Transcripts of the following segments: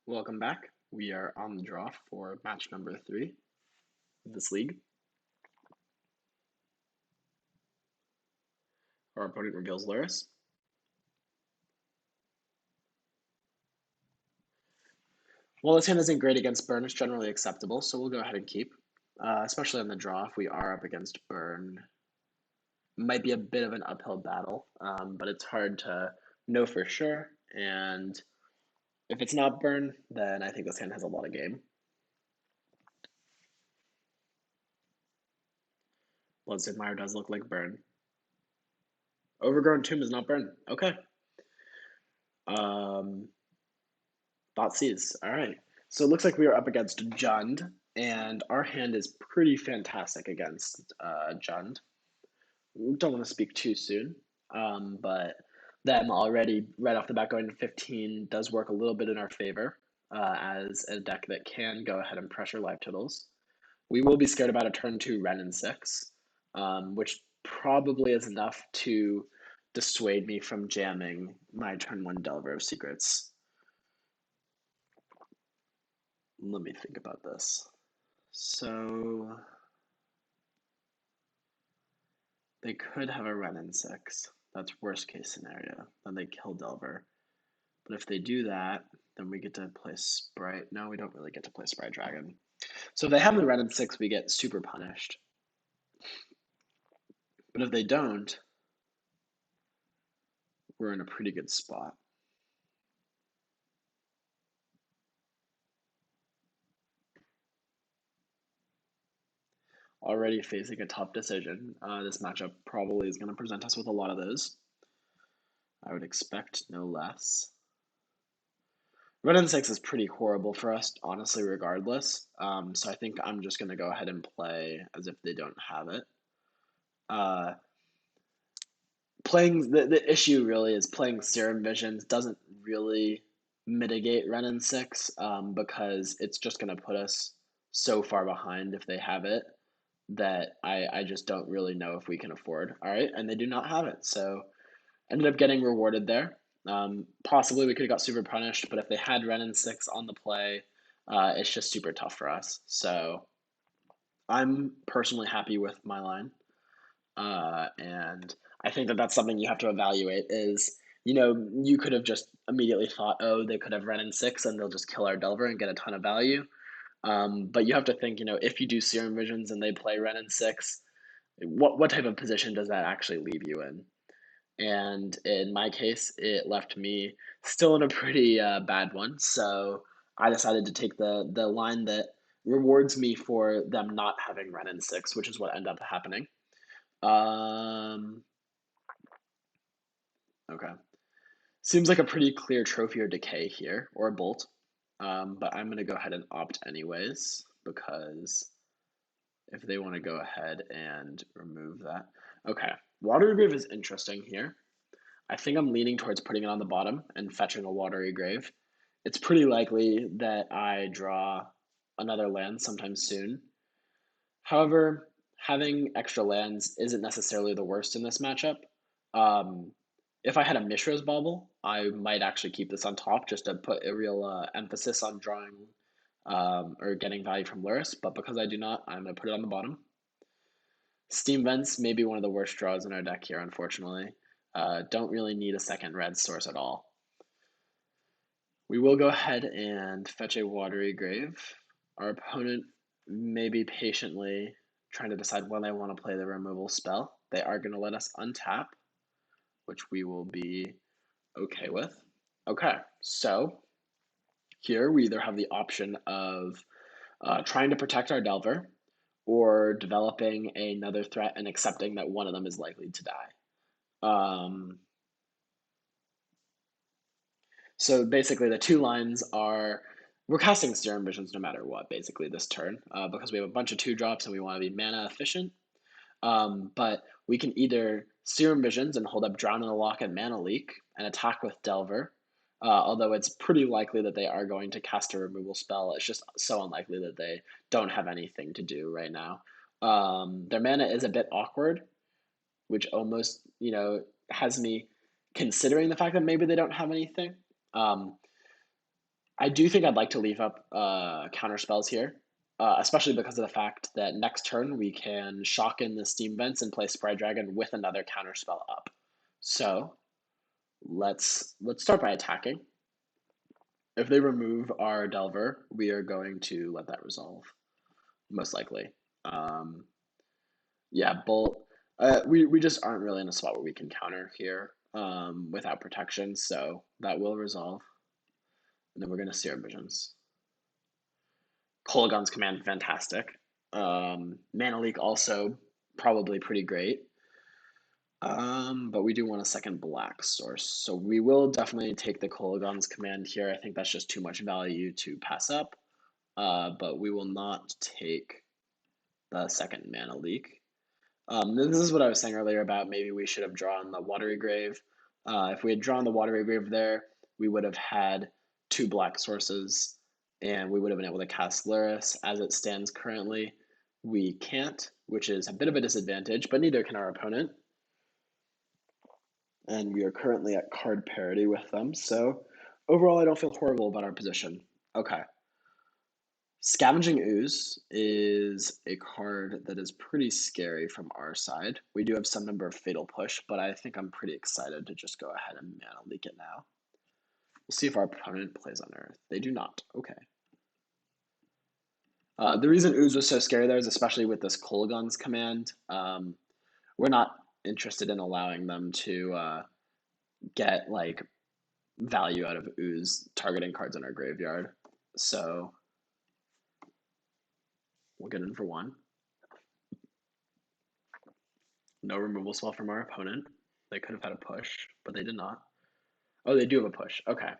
Welcome back. We are on the draw for match number 3 of this league. Our opponent reveals Lurrus. Well, this hand isn't great against Burn. It's generally acceptable, so we'll go ahead and keep. Especially on the draw, if we are up against Burn. Might be a bit of an uphill battle, but it's hard to know for sure. And if it's not Burn, then I think this hand has a lot of game. Blood's Admire does look like Burn. Overgrown Tomb is not Burn. Okay. Thoughtseize. All right. So it looks like we are up against Jund, and our hand is pretty fantastic against Jund. We don't want to speak too soon, but them already right off the bat going to 15 does work a little bit in our favor as a deck that can go ahead and pressure life totals. We will be scared about a turn 2 Ren and 6, which probably is enough to dissuade me from jamming my turn 1 Delver of Secrets. Let me think about this. So they could have a Ren and 6. That's worst case scenario. Then they kill Delver. But if they do that, then we get to play Sprite. No, we don't really get to play Sprite Dragon. So if they have the Ren and 6, we get super punished. But if they don't, we're in a pretty good spot. Already facing a tough decision. This matchup probably is going to present us with a lot of those. I would expect no less. Ren and 6 is pretty horrible for us, honestly, regardless. So I think I'm just going to go ahead and play as if they don't have it. Playing the issue really is playing Serum Visions doesn't really mitigate Ren and 6 because it's just going to put us so far behind if they have it that I just don't really know if we can afford. All right, and they do not have it, so ended up getting rewarded there. Possibly we could have got super punished, but if they had Ren and 6 on the play, it's just super tough for us. So I'm personally happy with my line, and I think that that's something you have to evaluate. Is you could have just immediately thought, oh, they could have Ren and 6 and they'll just kill our Delver and get a ton of value. But you have to think, if you do Serum Visions and they play Ren and 6, what type of position does that actually leave you in? And in my case, it left me still in a pretty bad one. So I decided to take the line that rewards me for them not having Ren and 6, which is what ended up happening. Okay. Seems like a pretty clear Trophy or Decay here, or a Bolt. But I'm going to go ahead and opt anyways, because if they want to go ahead and remove that. Okay, Watery Grave is interesting here. I think I'm leaning towards putting it on the bottom and fetching a Watery Grave. It's pretty likely that I draw another land sometime soon. However, having extra lands isn't necessarily the worst in this matchup. If I had a Mishra's Bauble, I might actually keep this on top just to put a real emphasis on drawing or getting value from Lurrus, but because I do not, I'm going to put it on the bottom. Steam Vents may be one of the worst draws in our deck here, unfortunately. Don't really need a second red source at all. We will go ahead and fetch a Watery Grave. Our opponent may be patiently trying to decide when they want to play the removal spell. They are going to let us untap, which we will be okay with. Okay, so here we either have the option of trying to protect our Delver or developing another threat and accepting that one of them is likely to die. So basically the two lines are, we're casting Serum Visions no matter what, basically this turn, because we have a bunch of 2-drops and we want to be mana efficient. But we can either Serum Visions and hold up Drown in the Lock and Mana Leak and attack with Delver, although it's pretty likely that they are going to cast a removal spell. It's just so unlikely that they don't have anything to do right now. Their mana is a bit awkward, which almost, has me considering the fact that maybe they don't have anything. I do think I'd like to leave up counter spells here, especially because of the fact that next turn we can shock in the Steam Vents and play Spry Dragon with another counter spell up. So let's start by attacking. If they remove our Delver, we are going to let that resolve, most likely. Um, yeah, Bolt. We just aren't really in a spot where we can counter here without protection, so that will resolve. And then we're going to Seer Visions. Kolaghan's Command, fantastic. Mana Leak also probably pretty great. But we do want a second black source. So we will definitely take the Kolaghan's Command here. I think that's just too much value to pass up. But we will not take the second Mana Leak. This is what I was saying earlier about maybe we should have drawn the Watery Grave. If we had drawn the Watery Grave there, we would have had two black sources, and we would have been able to cast Lurrus. As it stands currently, we can't, which is a bit of a disadvantage, but neither can our opponent. And we are currently at card parity with them, so overall I don't feel horrible about our position. Okay. Scavenging Ooze is a card that is pretty scary from our side. We do have some number of Fatal Push, but I think I'm pretty excited to just go ahead and Mana Leak it now. We'll see if our opponent plays on Earth. They do not. Okay. The reason Ooze was so scary there is especially with this Kolaghan's Command. We're not interested in allowing them to get like value out of Ooze targeting cards in our graveyard. So we'll get in for one. No removal spell from our opponent. They could have had a push, but they did not. Oh, they do have a push. Okay.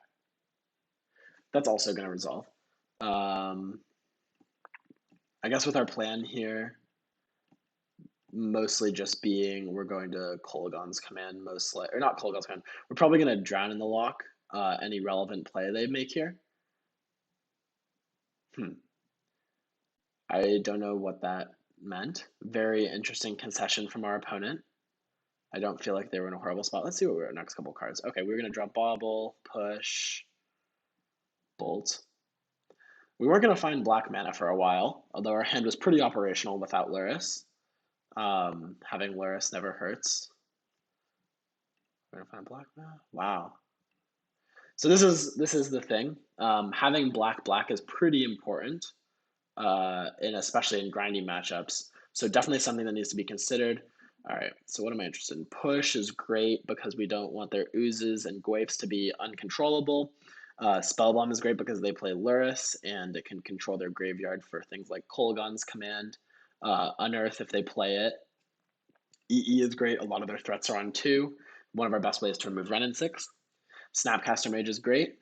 That's also going to resolve. I guess with our plan here, mostly just being we're going to Kolaghan's Command, mostly, or not Kolaghan's Command. We're probably going to Drown in the Lock any relevant play they make here. I don't know what that meant. Very interesting concession from our opponent. I don't feel like they were in a horrible spot. Let's see what we're next couple cards. Okay, we're going to drop Bauble, Push, Bolt. We weren't going to find black mana for a while, although our hand was pretty operational without Lurrus. Having Lurrus never hurts. We're going to find black mana? Wow. So this is the thing. Having black is pretty important, and especially in grindy matchups. So definitely something that needs to be considered. All right, so what am I interested in? Push is great because we don't want their oozes and Gwaipes to be uncontrollable. Spellbomb is great because they play Lurrus and it can control their graveyard for things like Kolaghan's Command. Unearth if they play it. EE is great. A lot of their threats are on 2. One of our best ways to remove Ren in 6. Snapcaster Mage is great.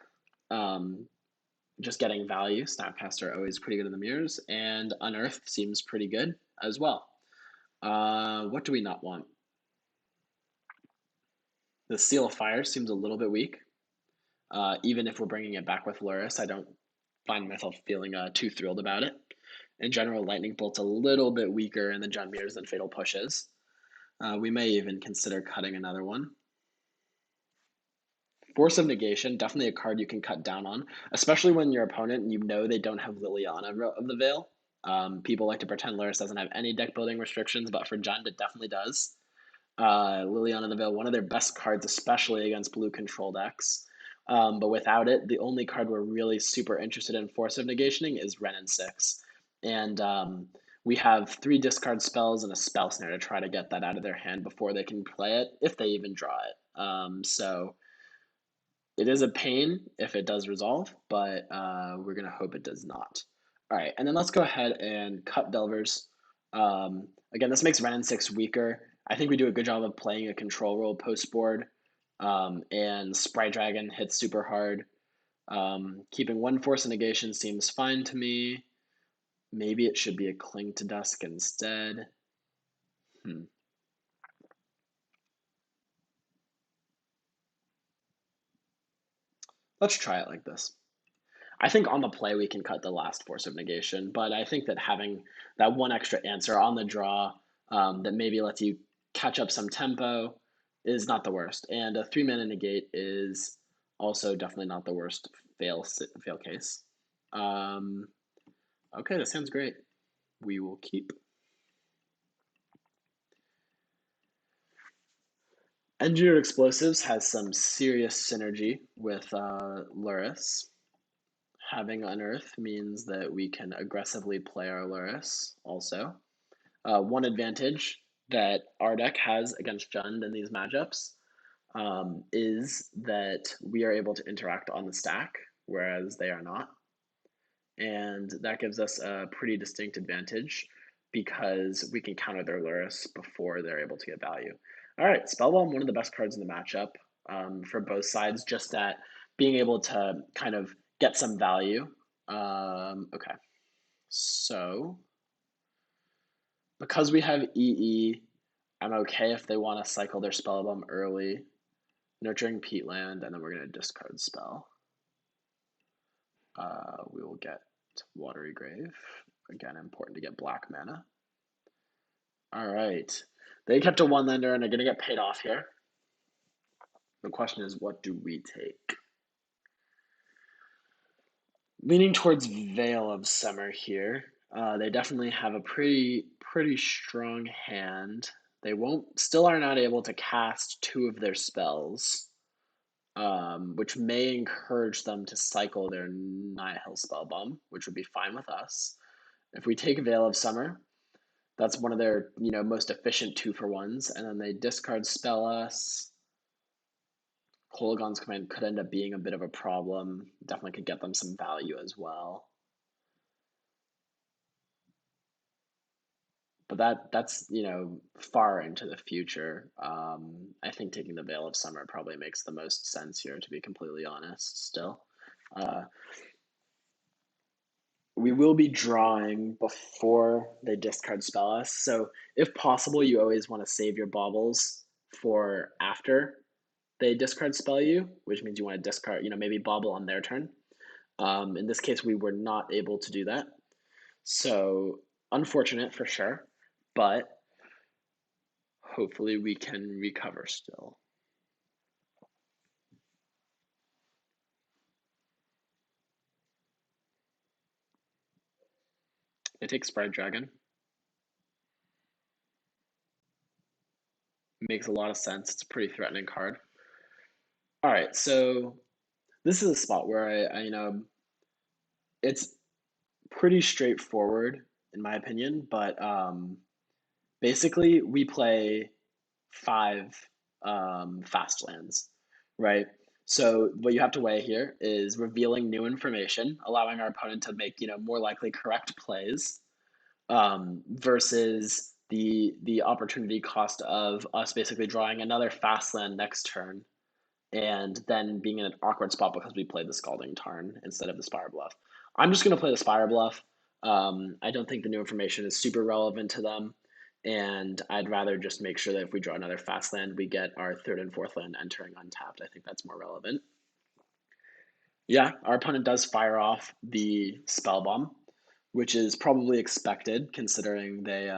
Just getting value. Snapcaster always pretty good in the mirrors. And Unearth seems pretty good as well. What do we not want? The Seal of Fire seems a little bit weak. Even if we're bringing it back with Lurrus, I don't find myself feeling too thrilled about it. In general, Lightning Bolt's a little bit weaker in the Jund Mirrors than Fatal Push is. We may even consider cutting another one. Force of Negation, definitely a card you can cut down on, especially when your opponent, you know they don't have Liliana of the Veil. People like to pretend Lurrus doesn't have any deck building restrictions, but for Jund, it definitely does. Liliana of the Veil, one of their best cards, especially against blue control decks. But without it, the only card we're really super interested in Force of Negationing is Ren in 6. And we have 3 discard spells and a Spell Snare to try to get that out of their hand before they can play it, if they even draw it. So it is a pain if it does resolve, but we're going to hope it does not. All right, and then let's go ahead and cut Delvers. Again, this makes Ren in 6 weaker. I think we do a good job of playing a control role post board, and Spry Dragon hits super hard. Keeping 1 Force of Negation seems fine to me. Maybe it should be a Cling to Dusk instead. Let's try it like this. I think on the play we can cut the last Force of Negation, but I think that having that one extra answer on the draw that maybe lets you catch up some tempo is not the worst. And a 3-mana negate is Also, definitely not the worst fail case. Okay, that sounds great. We will keep. Engineered Explosives has some serious synergy with Lurrus. Having Unearth means that we can aggressively play our Lurrus also. One advantage that our deck has against Jund in these matchups is that we are able to interact on the stack, whereas they are not. And that gives us a pretty distinct advantage because we can counter their Lurrus before they're able to get value. All right, Spellbomb, one of the best cards in the matchup for both sides, just that being able to kind of get some value. Okay, so because we have EE, I'm okay if they want to cycle their Spellbomb early, Nurturing Peatland, and then we're going to discard spell. We will get Watery Grave. Again, important to get black mana. All right. They kept a one-lander and are going to get paid off here. The question is, what do we take? Leaning towards Veil of Summer here. They definitely have a pretty strong hand. They still are not able to cast two of their spells, which may encourage them to cycle their Nihil Spellbomb, which would be fine with us. If we take Veil of Summer, that's one of their most efficient 2-for-1s, and then they discard spell us. Kolaghan's Command could end up being a bit of a problem. Definitely could get them some value as well. But that's far into the future. I think taking the Veil of Summer probably makes the most sense here, to be completely honest. Still, we will be drawing before they discard spell us. So if possible, you always want to save your baubles for after they discard spell you, which means you want to discard, maybe bauble on their turn. In this case, we were not able to do that. So unfortunate for sure, but hopefully we can recover still. I take Sprite Dragon. Makes a lot of sense. It's a pretty threatening card. All right, so this is a spot where it's pretty straightforward in my opinion, but basically we play 5 fast lands, right? So what you have to weigh here is revealing new information, allowing our opponent to make more likely correct plays, versus the opportunity cost of us basically drawing another fast land next turn and then being in an awkward spot because we played the Scalding Tarn instead of the Spire Bluff. I'm just going to play the Spire Bluff. I don't think the new information is super relevant to them, and I'd rather just make sure that if we draw another fast land, we get our 3rd and 4th land entering untapped. I think that's more relevant. Yeah, our opponent does fire off the Spell Bomb, which is probably expected considering they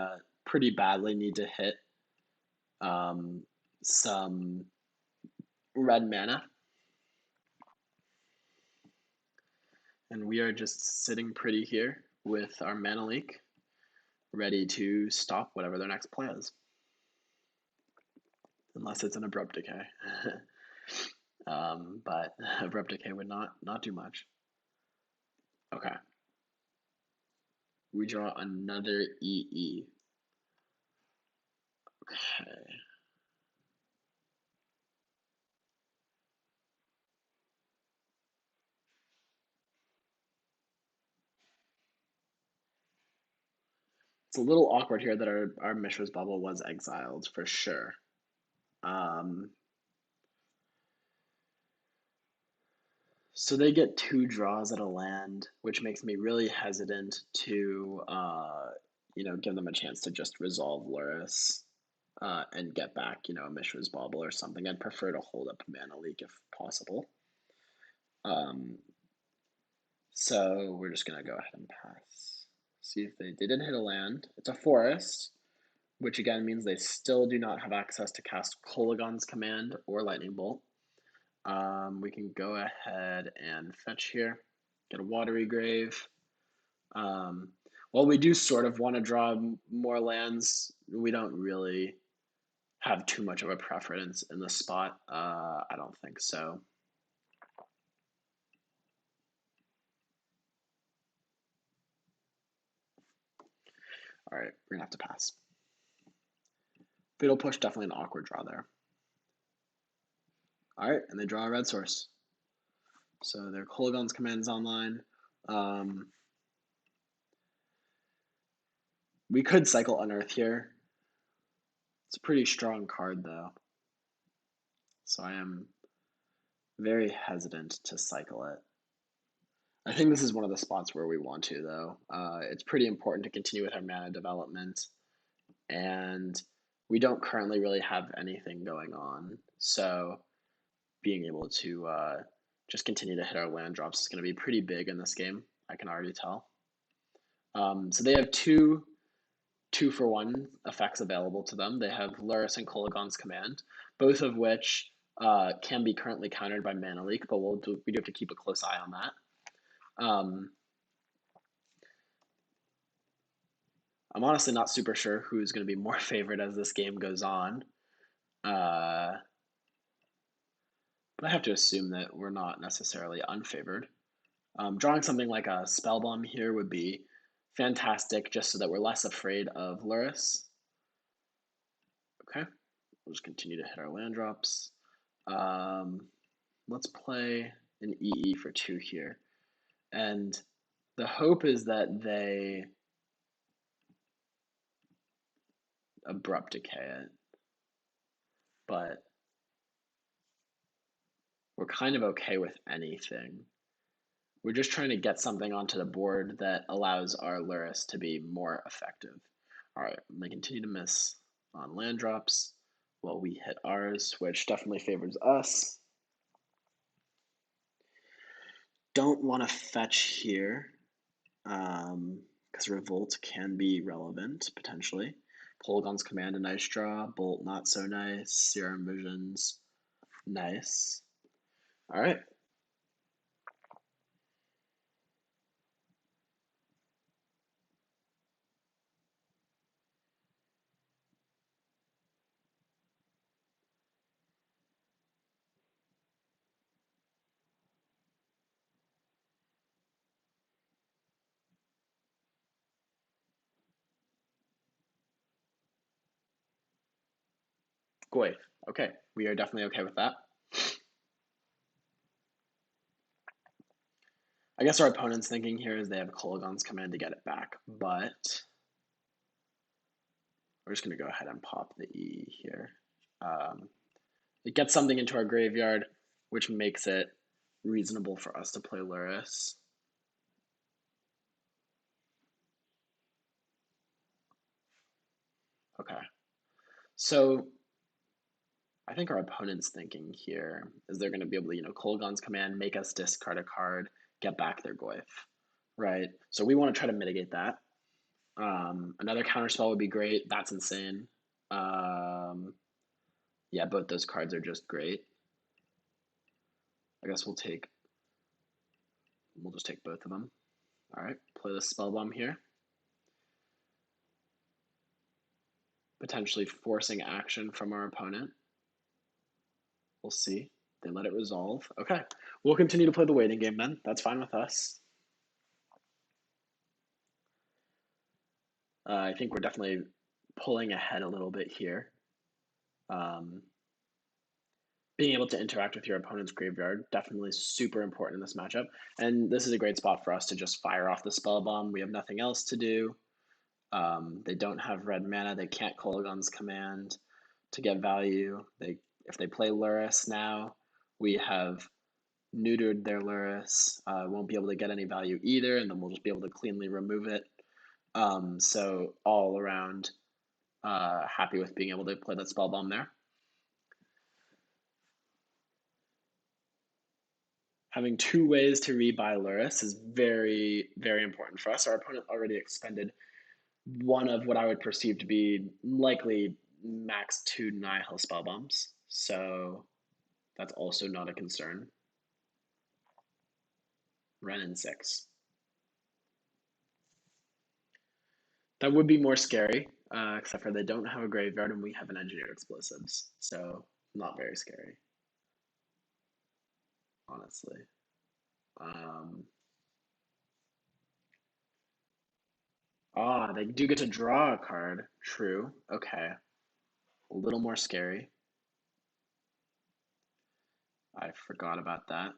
pretty badly need to hit some red mana. And we are just sitting pretty here with our mana leak, ready to stop whatever their next play is. Unless it's an Abrupt Decay. But Abrupt Decay would not do much. Okay. We draw another EE. Okay. It's a little awkward here that our Mishra's Bubble was exiled, for sure. So they get 2 draws at a land, which makes me really hesitant to, give them a chance to just resolve Lurrus and get back, a Mishra's Bauble or something. I'd prefer to hold up Mana Leak if possible. So we're just going to go ahead and pass. See if they didn't hit a land. It's a forest, which again means they still do not have access to cast Kolaghan's Command or Lightning Bolt. We can go ahead and fetch here, get a Watery Grave. While we do sort of want to draw more lands, we don't really have too much of a preference in this spot. I don't think so. All right, we're gonna have to pass. Fatal Push, definitely an awkward draw there. All right, and they draw a red source. So their Kolaghan's Command is online. We could cycle Unearth here. It's a pretty strong card, though. So I am very hesitant to cycle it. I think this is one of the spots where we want to, though. It's pretty important to continue with our mana development, and we don't currently really have anything going on. So being able to just continue to hit our land drops is going to be pretty big in this game. I can already tell. So they have two 2-for-1 effects available to them. They have Lurrus and Kolaghan's Command, both of which can be currently countered by Mana Leak, but we do have to keep a close eye on that. I'm honestly not super sure who's going to be more favored as this game goes on. But I have to assume that we're not necessarily unfavored. Drawing something like a Spell Bomb here would be fantastic, just so that we're less afraid of Lurrus. Okay, we'll just continue to hit our land drops. Let's play an EE for 2 here. And the hope is that they Abrupt Decay it. But we're kind of okay with anything. We're just trying to get something onto the board that allows our Lurrus to be more effective. All right, I'm going to continue to miss on land drops while we hit ours, which definitely favors us. Don't want to fetch here because Revolt can be relevant, potentially. Kolaghan's Command, a nice draw. Bolt, not so nice. Serum Visions, nice. All right. Goy. Okay, we are definitely okay with that. I guess our opponent's thinking here is they have Kolaghan's Command to get it back, but we're just going to go ahead and pop the E here. It gets something into our graveyard, which makes it reasonable for us to play Lurrus. Okay. So I think our opponent's thinking here is they're going to be able to, Kolaghan's Command, make us discard a card, get back their Goyf, right? So we want to try to mitigate that. Another counterspell would be great. That's insane. Yeah, both those cards are just great. I guess we'll just take both of them. All right, play the Spell Bomb here. Potentially forcing action from our opponent. We'll see. They let it resolve. Okay, we'll continue to play the waiting game then. That's fine with us. I think we're definitely pulling ahead a little bit here. Being able to interact with your opponent's graveyard, definitely super important in this matchup. And this is a great spot for us to just fire off the Spell Bomb. We have nothing else to do. They don't have red mana. They can't Kolaghan's Command to get value. If they play Lurrus now, we have neutered their Lurrus. Won't be able to get any value either, and then we'll just be able to cleanly remove it. So all around, happy with being able to play that Spell Bomb there. Having 2 ways to rebuy Lurrus is very, very important for us. Our opponent already expended one of what I would perceive to be likely max 2 Nihil Spell Bombs. So That's also not a concern. Renin 6. That would be more scary, except for they don't have a graveyard and we have an engineered explosives. So not very scary, honestly. They do get to draw a card. True. Okay. A little more scary. I forgot about that.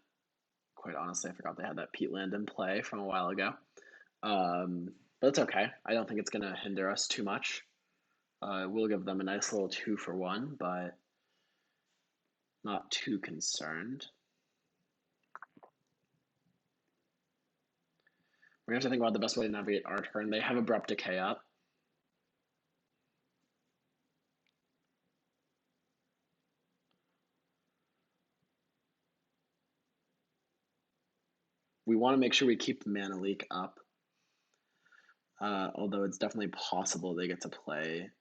Quite honestly, I forgot they had that peatland in play from a while ago. But it's okay. I don't think it's going to hinder us too much. We'll give them a nice little 2-for-1, but not too concerned. We're going to have to think about the best way to navigate our turn. They have Abrupt Decay up. We want to make sure we keep the Mana Leak up. Although it's definitely possible they get to play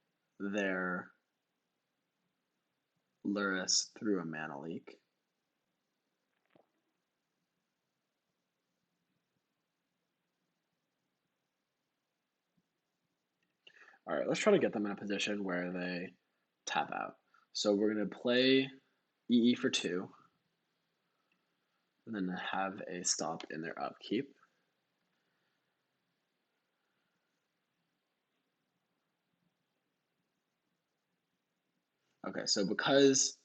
their Lurrus through a Mana Leak. All right, let's try to get them in a position where they tap out. So we're going to play EE for 2, and then have a stop in their upkeep. Okay, so because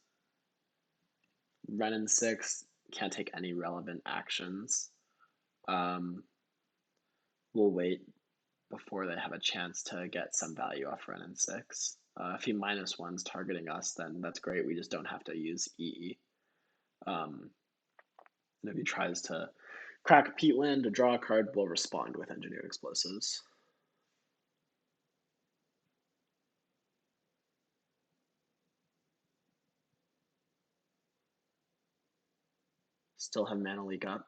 Renin 6 can't take any relevant actions, we'll wait before they have a chance to get some value off Renin 6. If he -1's targeting us, then that's great. We just don't have to use EE. And if he tries to crack peatland to draw a card, we'll respond with engineered explosives. Still have Mana Leak up.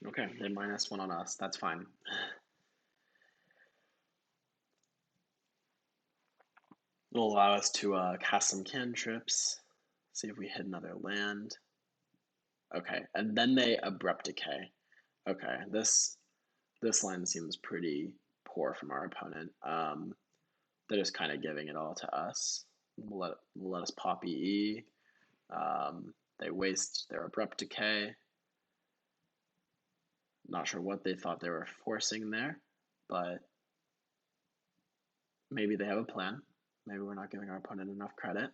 Okay, they -1 on us. That's fine. It'll allow us to cast some cantrips, see if we hit another land. Okay, and then they Abrupt Decay. Okay, this line seems pretty poor from our opponent. They're just kind of giving it all to us. We'll let us pop EE. They waste their Abrupt Decay. Not sure what they thought they were forcing there, but maybe they have a plan. Maybe we're not giving our opponent enough credit.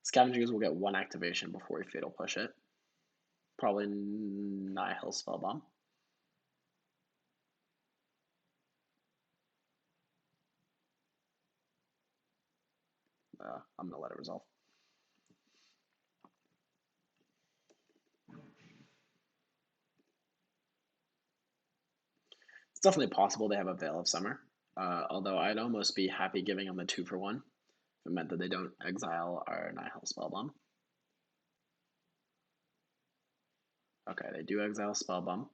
Scavengers will get 1 activation before we Fatal Push it. Probably Nihil Spellbomb. I'm going to let it resolve. It's definitely possible they have a Veil of Summer, although I'd almost be happy giving them a 2-for-1 if it meant that they don't exile our Nihil Spellbomb. Okay, they do exile Spellbomb.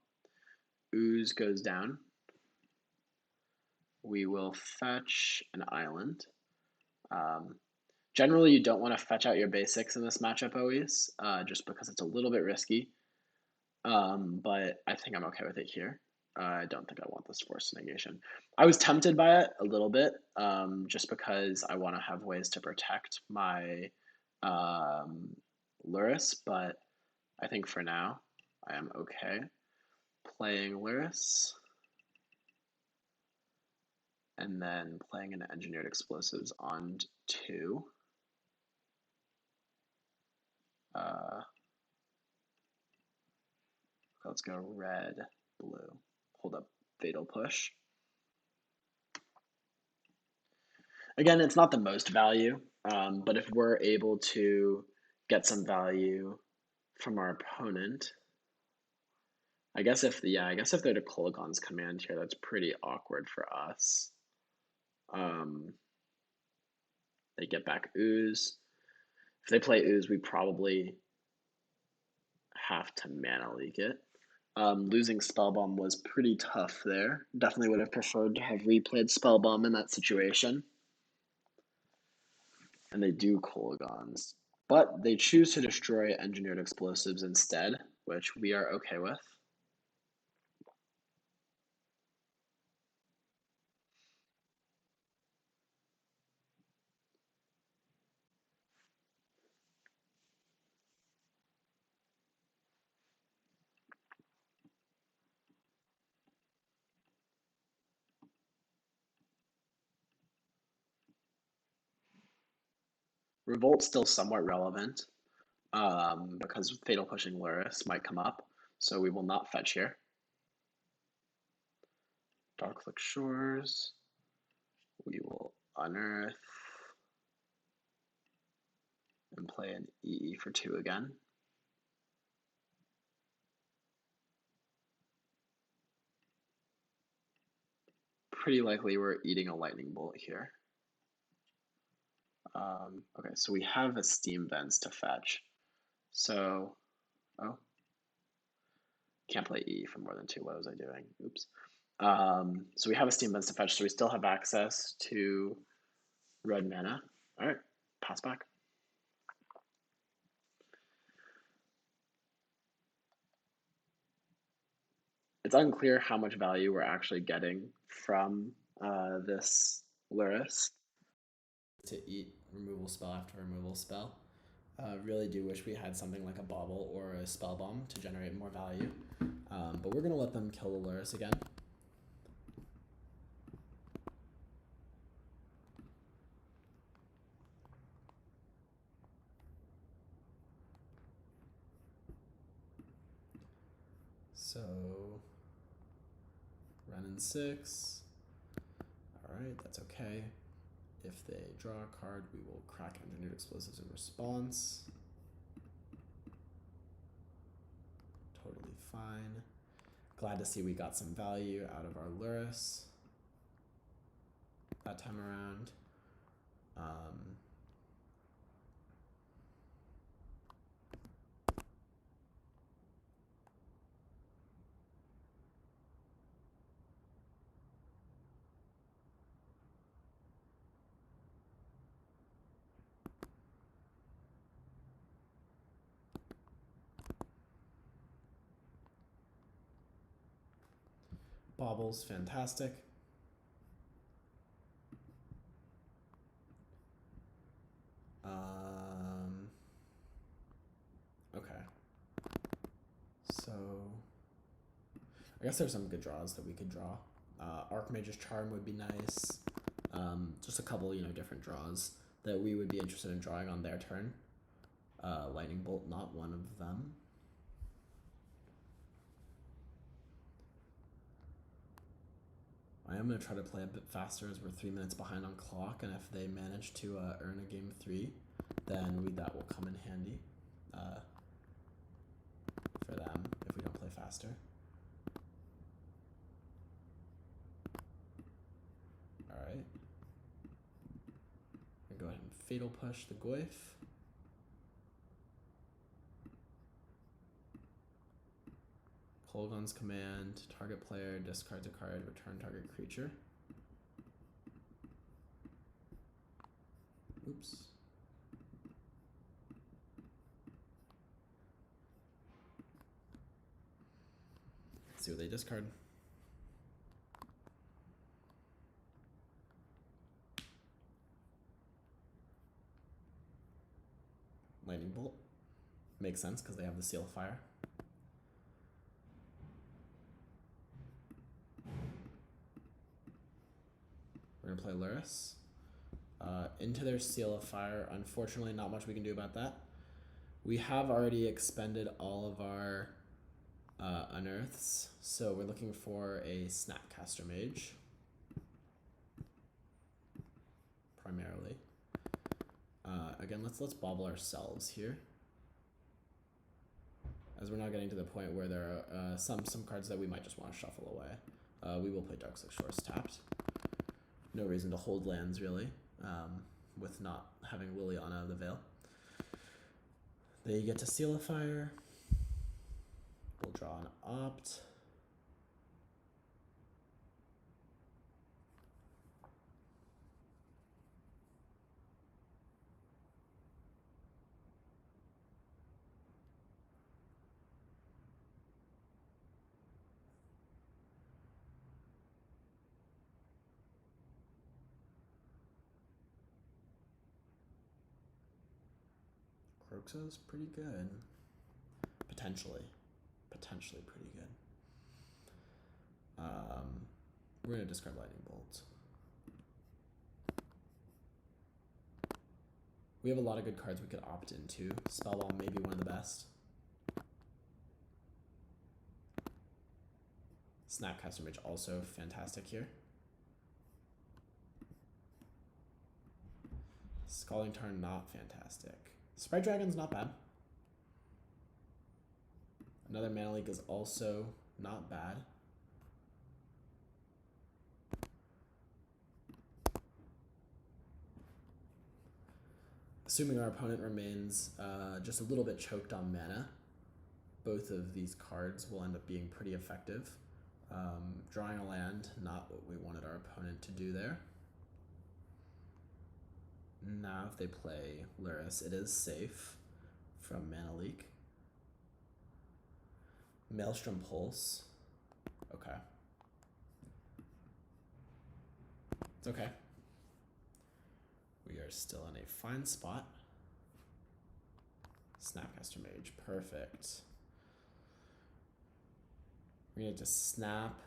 Ooze goes down. We will fetch an island. Generally, you don't want to fetch out your basics in this matchup always, just because it's a little bit risky. But I think I'm okay with it here. I don't think I want this forced negation. I was tempted by it a little bit, just because I want to have ways to protect my Lurrus, but I think for now I am okay playing Lurrus and then playing an engineered explosives on 2. Let's go red, blue. Hold up, Fatal Push. Again, it's not the most value, but if we're able to get some value from our opponent. I guess if they're the Kolaghan's command here, that's pretty awkward for us. They get back Ooze. If they play Ooze, we probably have to mana leak it. Losing Spellbomb was pretty tough there. Definitely would have preferred to have replayed Spellbomb in that situation. And they do Kolaghan's. But they choose to destroy Engineered Explosives instead, which we are okay with. Revolt's still somewhat relevant because Fatal Pushing Lurrus might come up, so we will not fetch here. Darklick Shores. We will unearth and play an EE for 2 again. Pretty likely we're eating a Lightning Bolt here. Okay, so we have a Steam Vents to fetch. So, can't play E for more than 2. What was I doing? Oops. So we have a Steam Vents to fetch, so we still have access to red mana. All right, pass back. It's unclear how much value we're actually getting from this Lurrus. To eat removal spell after removal spell. Really do wish we had something like a Bauble or a Spell Bomb to generate more value. But we're going to let them kill the Lurrus again. So, run in 6. Alright, that's okay. If they draw a card, we will crack Engineered Explosives in response. Totally fine. Glad to see we got some value out of our Lurrus that time around. Bauble's fantastic. Okay. So, I guess there's some good draws that we could draw. Archmage's Charm would be nice. Just a couple, different draws that we would be interested in drawing on their turn. Lightning Bolt, not one of them. I am going to try to play a bit faster as we're 3 minutes behind on clock, and if they manage to earn a game 3, then that will come in handy for them if we don't play faster. Alright. Go ahead and Fatal Push the Goyf. Kolaghan's command, target player discards a card, return target creature. Oops. Let's see what they discard. Lightning Bolt. Makes sense because they have the Seal of Fire. We're going to play Lurrus. Into their Seal of Fire. Unfortunately, not much we can do about that. We have already expended all of our unearths, so we're looking for a Snapcaster Mage. Primarily. Again, let's bobble ourselves here. as we're now getting to the point where there are some cards that we might just want to shuffle away. We will play Grixis Lurrus tapped. No reason to hold lands, really, with not having Liliana of the Veil. They get to Seal a Fire. We'll draw an Opt. Grixis pretty good. Potentially pretty good. We're gonna discard Lightning Bolt. We have a lot of good cards we could opt into. Spellbomb may be one of the best. Snapcaster Mage also fantastic here. Scalding Tarn not fantastic. Sprite Dragon's not bad. Another Mana Leak is also not bad. Assuming our opponent remains just a little bit choked on mana, both of these cards will end up being pretty effective. Drawing a land, not what we wanted our opponent to do there. Now if they play Lurrus, it is safe from Mana Leak. Maelstrom Pulse. Okay. It's okay. We are still in a fine spot. Snapcaster Mage, perfect. We're gonna just snap.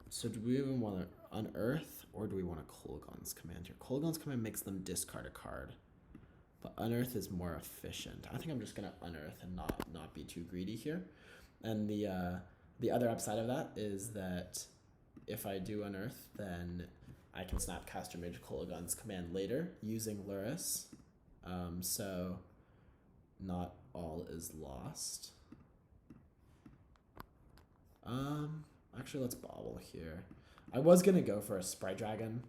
So do we even want to unearth, or do we want a Kolaghan's Command here? Kolaghan's Command makes them discard a card, but unearth is more efficient. I think I'm just gonna unearth and not be too greedy here. And the other upside of that is that if I do unearth, then I can Snapcaster Mage Kolaghan's Command later using Lurrus. So not all is lost. Actually, let's bobble here. I was gonna go for a Sprite Dragon,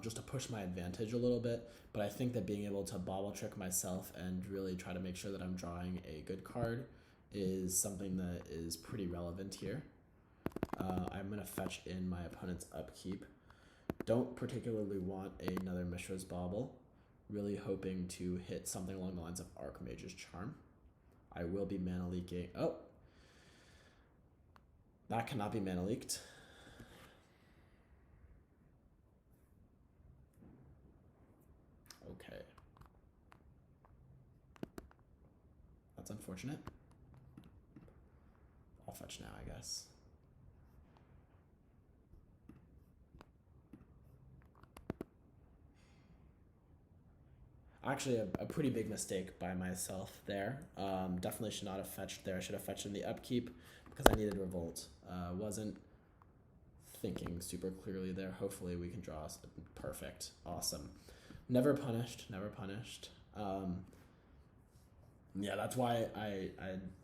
just to push my advantage a little bit, but I think that being able to bobble trick myself and really try to make sure that I'm drawing a good card is something that is pretty relevant here. I'm gonna fetch in my opponent's upkeep. Don't particularly want another Mishra's Bauble. Really hoping to hit something along the lines of Archmage's Charm. I will be mana leaking. Oh, that cannot be mana leaked. Okay. That's unfortunate. I'll fetch now, I guess. Actually, a pretty big mistake by myself there. Definitely should not have fetched there. I should have fetched in the upkeep because I needed Revolt. Wasn't thinking super clearly there. Hopefully we can draw perfect. Awesome. Never punished. Never punished. Yeah, that's why I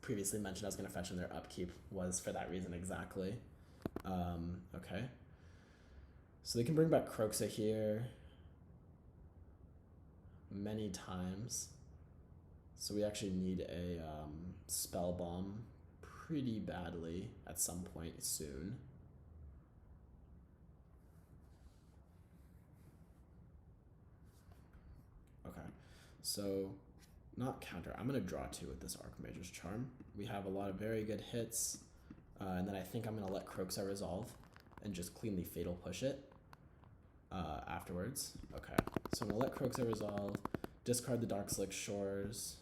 previously mentioned I was going to fetch in their upkeep, was for that reason exactly. Okay. So they can bring back Kroxa here many times. So we actually need a Spell Bomb pretty badly at some point soon. Okay, so not counter. I'm going to draw 2 with this Archmage's Charm. We have a lot of very good hits, and then I think I'm going to let Kroxa resolve and just cleanly Fatal Push it afterwards. Okay, so I'm going to let Kroxa resolve, discard the Darkslick Shores,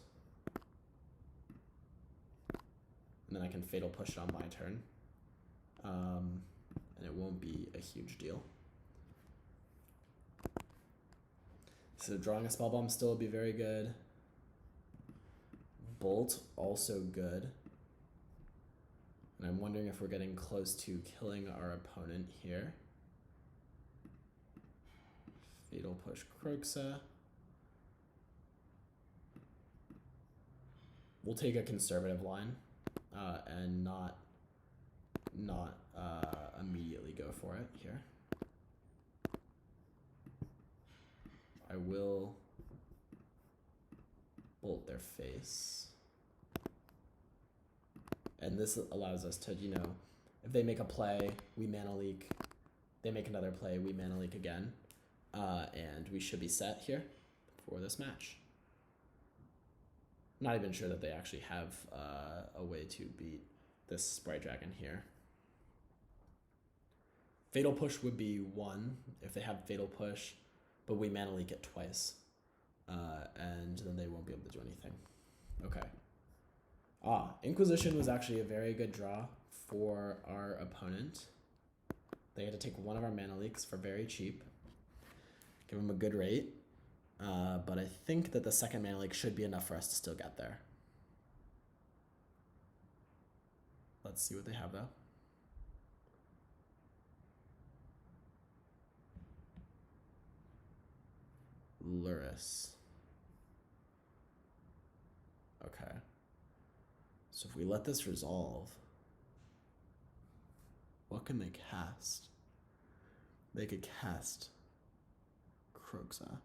and then I can Fatal Push it on my turn, and it won't be a huge deal. So drawing a Spell Bomb still would be very good. Bolt, also good. And I'm wondering if we're getting close to killing our opponent here. Fatal Push Kroxa. we'll take a conservative line and not immediately go for it here. I will bolt their face. And this allows us to, you know, if they make a play, we mana leak. They make another play, we mana leak again. And we should be set here for this match. Not even sure that they actually have a way to beat this Sprite Dragon here. Fatal Push would be 1 if they have Fatal Push, but we mana leak it twice. And then they won't be able to do anything. Okay. Inquisition was actually a very good draw for our opponent. They had to take one of our mana leaks for very cheap. Give them a good rate. But I think that the second mana leak should be enough for us to still get there. Let's see what they have though. Lurrus. Okay. So if we let this resolve, what can they cast? They could cast Kroxa.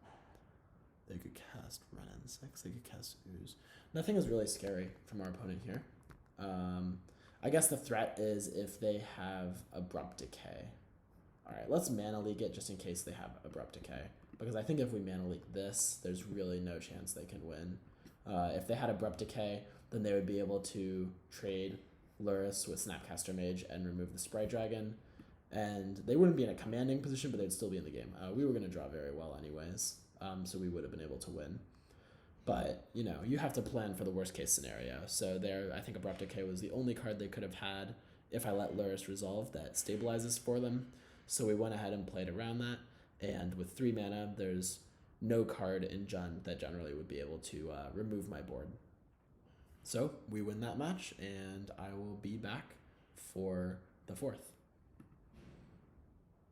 They could cast Renin 6. They could cast Ooze. Nothing is really scary from our opponent here. I guess the threat is if they have Abrupt Decay. Alright, let's mana leak it just in case they have Abrupt Decay. Because I think if we mana leak this, there's really no chance they can win. If they had Abrupt Decay, then they would be able to trade Lurrus with Snapcaster Mage and remove the Sprite Dragon. And they wouldn't be in a commanding position, but they'd still be in the game. We were going to draw very well anyways, so we would have been able to win. But, you know, you have to plan for the worst case scenario. So there, I think Abrupt Decay was the only card they could have had if I let Lurrus resolve that stabilizes for them. So we went ahead and played around that. And with 3 mana, there's no card in Jund that generally would be able to remove my board. So we win that match, and I will be back for the 4th.